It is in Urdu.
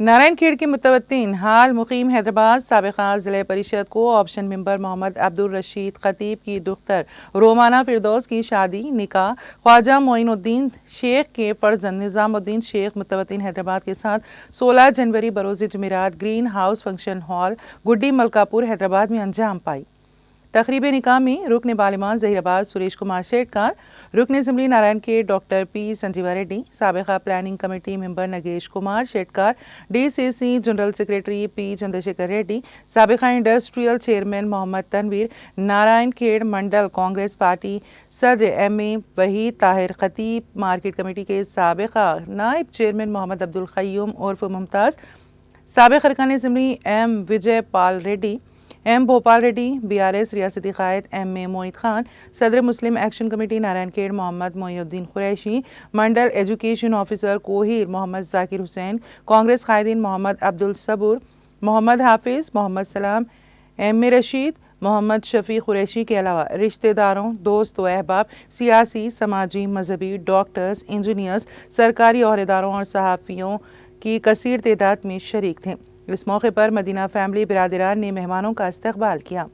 نارائن کھیڑ کے متوطن حال مقیم حیدرآباد سابقہ ضلع پریشد کو آپشن ممبر محمد عبدالرشید خطیب کی دختر رومانہ فردوس کی شادی نکاح خواجہ معین الدین شیخ کے فرزند نظام الدین شیخ متوطن حیدرآباد کے ساتھ 16 جنوری بروز جمعرات گرین ہاؤس فنکشن ہال گڈی ملکاپور حیدرآباد میں انجام پائی۔ تقریب نکاح میں رکن پارلیمان ظہیر آباد سریش کمار شیٹکار، رکن اسمبلی نارائن کھیڑ ڈاکٹر پی سنجیوا ریڈی، سابقہ پلاننگ کمیٹی ممبر نگیش کمار شیٹکار، ڈی سی سی جنرل سیکریٹری پی چندرشیکھر ریڈی، سابقہ انڈسٹریل چیئرمین محمد تنویر، نارائن کھیڑ منڈل کانگریس پارٹی صدر ایم اے وحید طاہر خطیب، مارکیٹ کمیٹی کے سابقہ نائب چیئرمین محمد عبدالقیوم عرف ممتاز، سابق ارکان assembly M Vijay Pal Reddy, M Bhupal Reddy, B R S ریاستی قائد ایم اے موعید خان، صدر Muslim action committee Narayankhed Mohammed Moinuddin Qureshi, mandal education officer Kohir Mohammed Zakir Hussain, Congress قائدین محمد عبدالصبور، محمد حافظ، محمد سلام، ایم اے رشید، محمد شفیق قریشی کے علاوہ رشتہ داروں، دوست و احباب، سیاسی، سماجی، مذہبی، ڈاکٹرز، انجینئرز، سرکاری عہدیداروں اور صحافیوں کی کثیر تعداد میں شریک تھے۔ اس موقع پر مدینہ فیملی برادران نے مہمانوں کا استقبال کیا۔